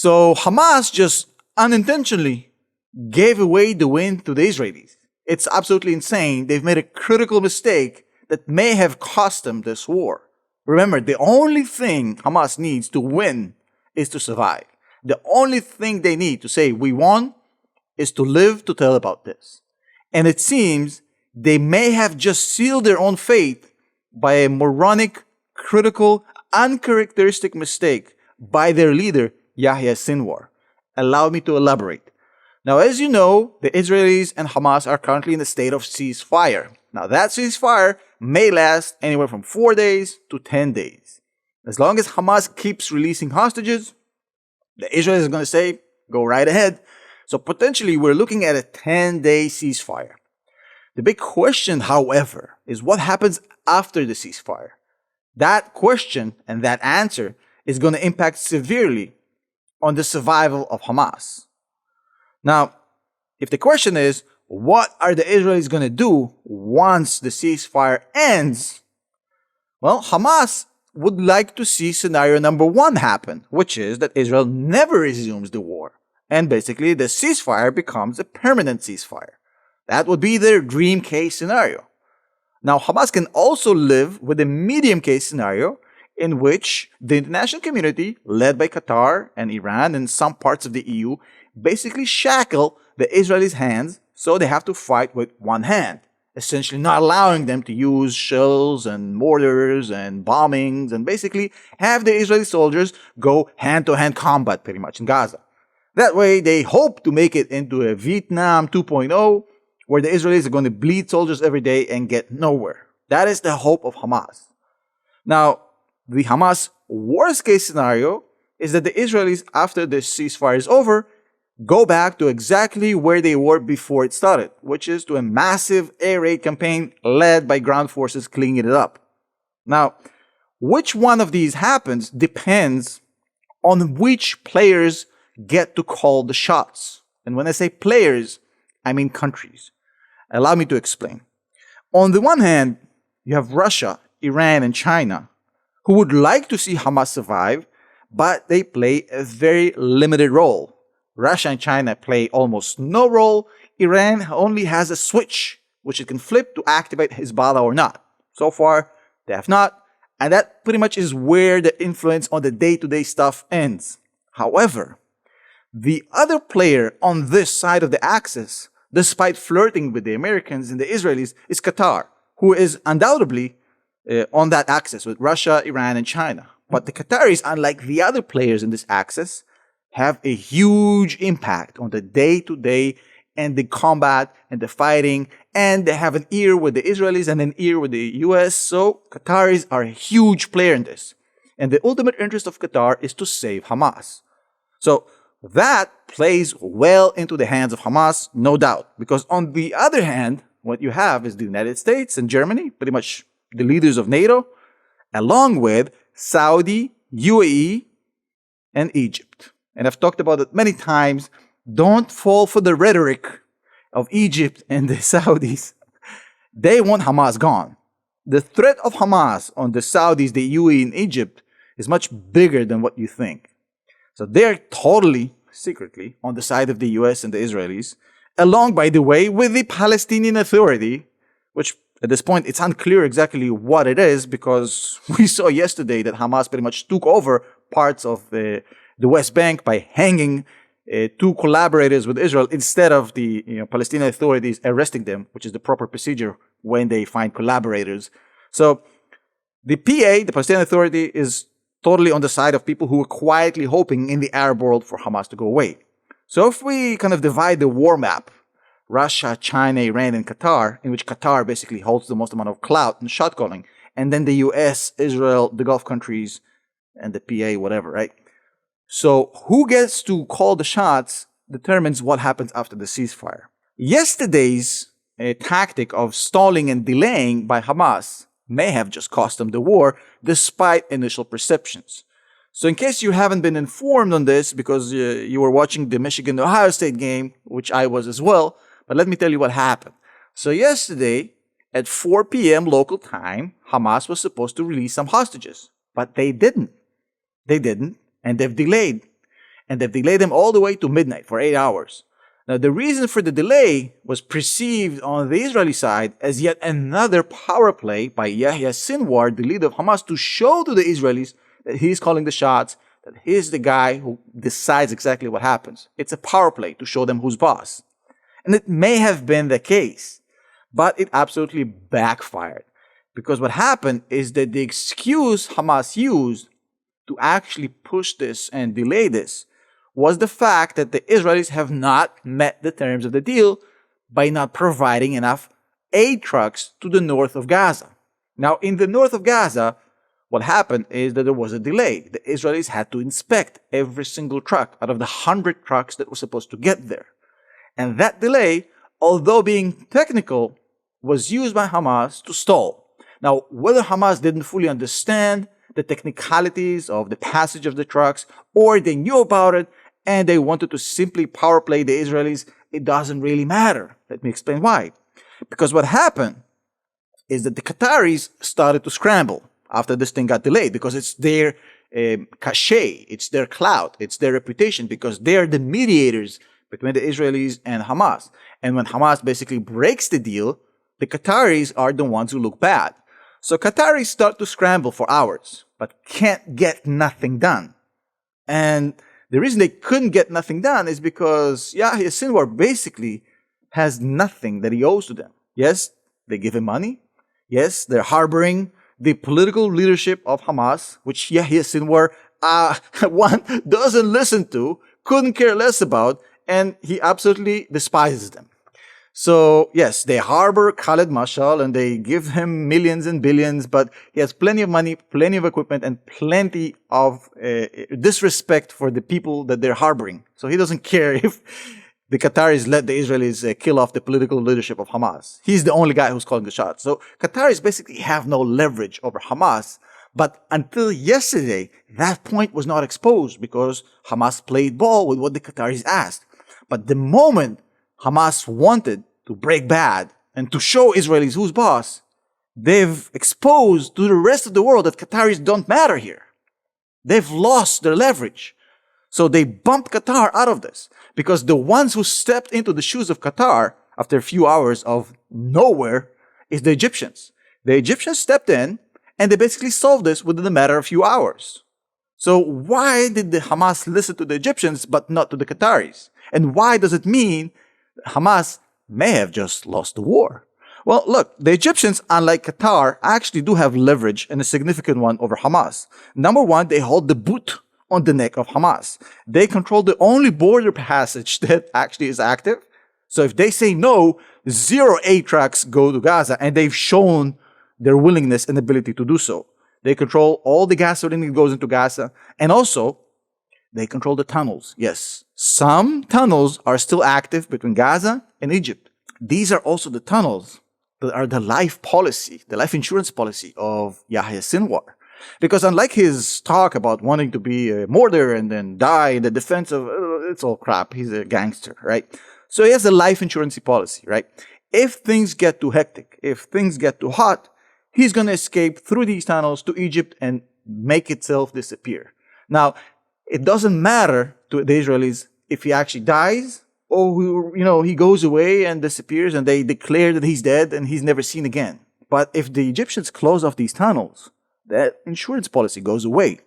So Hamas just unintentionally gave away the win to the Israelis. It's absolutely insane. They've made a critical mistake that may have cost them this war. Remember, the only thing Hamas needs to win is to survive. The only thing they need to say, we won, is to live to tell about this. And it seems they may have just sealed their own fate by a moronic, critical, uncharacteristic mistake by their leader, Yahya Sinwar. Allow me to elaborate. Now, as you know, the Israelis and Hamas are currently in a state of ceasefire. Now, that ceasefire may last anywhere from 4 days to 10 days. As long as Hamas keeps releasing hostages, the Israelis are going to say, go right ahead. So potentially, we're looking at a 10-day ceasefire. The big question, however, is what happens after the ceasefire? That question and that answer is going to impact severely on the survival of Hamas. Now, if the question is, what are the Israelis going to do once the ceasefire ends? Well, Hamas would like to see scenario number 1 happen, which is that Israel never resumes the war. And basically, the ceasefire becomes a permanent ceasefire. That would be their dream case scenario. Now, Hamas can also live with a medium case scenario in which the international community, led by Qatar and Iran and some parts of the EU, basically shackle the Israelis' hands so they have to fight with one hand, essentially not allowing them to use shells and mortars and bombings and basically have the Israeli soldiers go hand-to-hand combat pretty much in Gaza. That way, they hope to make it into a Vietnam 2.0 where the Israelis are going to bleed soldiers every day and get nowhere. That is the hope of Hamas. Now, the Hamas worst case scenario is that the Israelis, after the ceasefire is over, go back to exactly where they were before it started, which is to a massive air raid campaign led by ground forces cleaning it up. Now, which one of these happens depends on which players get to call the shots. And when I say players, I mean countries. Allow me to explain. On the one hand, you have Russia, Iran, and China, who would like to see Hamas survive, but they play a very limited role. Russia and China play almost no role. Iran only has a switch, which it can flip to activate Hezbollah or not. So far, they have not. And that pretty much is where the influence on the day-to-day stuff ends. However, the other player on this side of the axis, despite flirting with the Americans and the Israelis, is Qatar, who is undoubtedly on that axis with Russia, Iran, and China. But the Qataris, unlike the other players in this axis, have a huge impact on the day-to-day and the combat and the fighting, and they have an ear with the Israelis and an ear with the US, so Qataris are a huge player in this. And the ultimate interest of Qatar is to save Hamas. So that plays well into the hands of Hamas, no doubt, because on the other hand, what you have is the United States and Germany, pretty much the leaders of NATO, along with Saudi, UAE, and Egypt. And I've talked about it many times. Don't fall for the rhetoric of Egypt and the Saudis. They want Hamas gone. The threat of Hamas on the Saudis, the UAE, and Egypt is much bigger than what you think. So they're totally, secretly, on the side of the US and the Israelis, along, by the way, with the Palestinian Authority, which at this point, it's unclear exactly what it is because we saw yesterday that Hamas pretty much took over parts of the West Bank by hanging 2 collaborators with Israel instead of the Palestinian authorities arresting them, which is the proper procedure when they find collaborators. So the PA, the Palestinian Authority, is totally on the side of people who are quietly hoping in the Arab world for Hamas to go away. So if we kind of divide the war map, Russia, China, Iran, and Qatar, in which Qatar basically holds the most amount of clout and shot calling, and then the US, Israel, the Gulf countries, and the PA, whatever, right? So who gets to call the shots determines what happens after the ceasefire. Yesterday's tactic of stalling and delaying by Hamas may have just cost them the war, despite initial perceptions. So in case you haven't been informed on this because you were watching the Michigan-Ohio State game, which I was as well, but let me tell you what happened. So yesterday, at 4 p.m. local time, Hamas was supposed to release some hostages, but they didn't. They didn't, and they've delayed. and they've delayed them all the way to midnight for 8 hours. Now, the reason for the delay was perceived on the Israeli side as yet another power play by Yahya Sinwar, the leader of Hamas, to show to the Israelis that he's calling the shots, that he's the guy who decides exactly what happens. It's a power play to show them who's boss. And it may have been the case, but it absolutely backfired. Because what happened is that the excuse Hamas used to actually push this and delay this was the fact that the Israelis have not met the terms of the deal by not providing enough aid trucks to the north of Gaza. Now, in the north of Gaza, what happened is that there was a delay. The Israelis had to inspect every single truck out of the 100 trucks that were supposed to get there. And that delay, although being technical, was used by Hamas to stall. Now, whether Hamas didn't fully understand the technicalities of the passage of the trucks, or they knew about it and they wanted to simply power play the Israelis, it doesn't really matter. Let me explain why. Because what happened is that the Qataris started to scramble after this thing got delayed, because it's their cachet, it's their clout, it's their reputation, because they're the mediators between the Israelis and Hamas. And when Hamas basically breaks the deal, the Qataris are the ones who look bad. So Qataris start to scramble for hours, but can't get nothing done. And the reason they couldn't get nothing done is because Yahya Sinwar basically has nothing that he owes to them. Yes, they give him money. Yes, they're harboring the political leadership of Hamas, which Yahya Sinwar one doesn't listen to, couldn't care less about, and he absolutely despises them. So, yes, they harbor Khaled Mashal and they give him millions and billions, but he has plenty of money, plenty of equipment, and plenty of disrespect for the people that they're harboring. So he doesn't care if the Qataris let the Israelis kill off the political leadership of Hamas. He's the only guy who's calling the shots. So Qataris basically have no leverage over Hamas. But until yesterday, that point was not exposed because Hamas played ball with what the Qataris asked. But the moment Hamas wanted to break bad and to show Israelis who's boss, they've exposed to the rest of the world that Qataris don't matter here. They've lost their leverage. So they bumped Qatar out of this, because the ones who stepped into the shoes of Qatar after a few hours of nowhere is the Egyptians. The Egyptians stepped in and they basically solved this within a matter of a few hours. So why did the Hamas listen to the Egyptians but not to the Qataris? And why does it mean Hamas may have just lost the war? Well, look, the Egyptians, unlike Qatar, actually do have leverage, and a significant one, over Hamas. Number one, they hold the boot on the neck of Hamas. They control the only border passage that actually is active. So if they say no, 0 aid trucks go to Gaza, and they've shown their willingness and ability to do so. They control all the gasoline that goes into Gaza, and also they control the tunnels. Yes, some tunnels are still active between Gaza and Egypt. These are also the tunnels that are the life policy, the life insurance policy of Yahya Sinwar. Because unlike his talk about wanting to be a martyr and then die in the defense of, it's all crap, he's a gangster, right? So he has a life insurance policy, right? If things get too hectic, if things get too hot, he's going to escape through these tunnels to Egypt and make itself disappear. Now, it doesn't matter to the Israelis if he actually dies or, he goes away and disappears and they declare that he's dead and he's never seen again. But if the Egyptians close off these tunnels, that insurance policy goes away.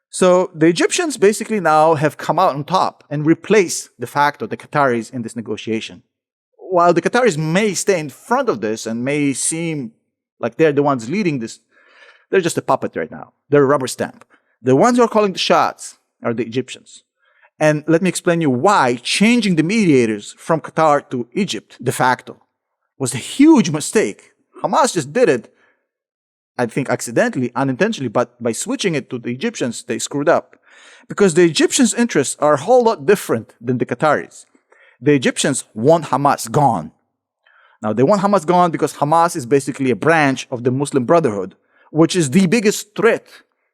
So the Egyptians basically now have come out on top and replaced de facto the Qataris in this negotiation. While the Qataris may stay in front of this and may seem like they're the ones leading this, they're just a puppet right now. They're a rubber stamp. The ones who are calling the shots are the Egyptians. And let me explain you why changing the mediators from Qatar to Egypt de facto was a huge mistake. Hamas just did it, I think accidentally, unintentionally, but by switching it to the Egyptians, they screwed up. Because the Egyptians' interests are a whole lot different than the Qataris. The Egyptians want Hamas gone. Now, they want Hamas gone because Hamas is basically a branch of the Muslim Brotherhood, which is the biggest threat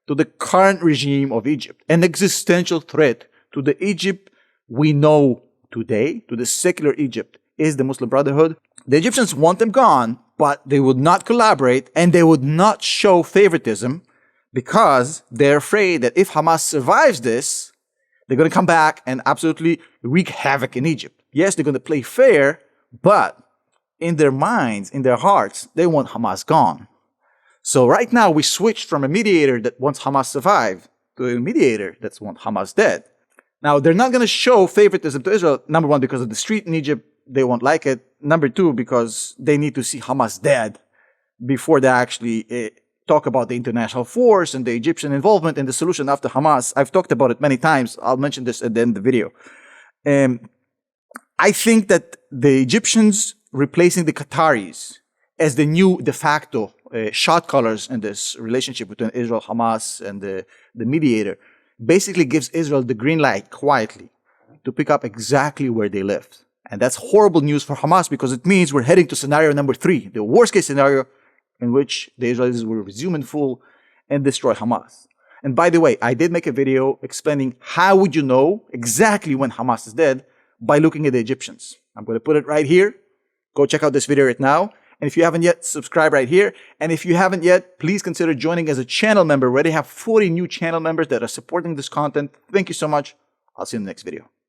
to the current regime of Egypt, an existential threat to the Egypt we know today, to the secular Egypt, is the Muslim Brotherhood. The Egyptians want them gone, but they would not collaborate and they would not show favoritism because they're afraid that if Hamas survives this, They're going to come back and absolutely wreak havoc in Egypt. Yes, they're going to play fair, but in their minds, in their hearts, they want Hamas gone. So right now we switched from a mediator that wants Hamas survive to a mediator that wants Hamas dead. Now, they're not going to show favoritism to Israel, number one, because of the street in Egypt, they won't like it. Number two, because they need to see Hamas dead before they actually talk about the international force and the Egyptian involvement in the solution after Hamas. I've talked about it many times. I'll mention this at the end of the video. I think that the Egyptians replacing the Qataris as the new de facto shot callers in this relationship between Israel, Hamas, and the mediator basically gives Israel the green light quietly to pick up exactly where they left. And that's horrible news for Hamas because it means we're heading to scenario number 3, the worst case scenario in which the Israelis will resume in full and destroy Hamas. And by the way, I did make a video explaining how would you know exactly when Hamas is dead by looking at the Egyptians. I'm going to put it right here. Go check out this video right now. And if you haven't yet, subscribe right here. And if you haven't yet, please consider joining as a channel member. We already have 40 new channel members that are supporting this content. Thank you so much. I'll see you in the next video.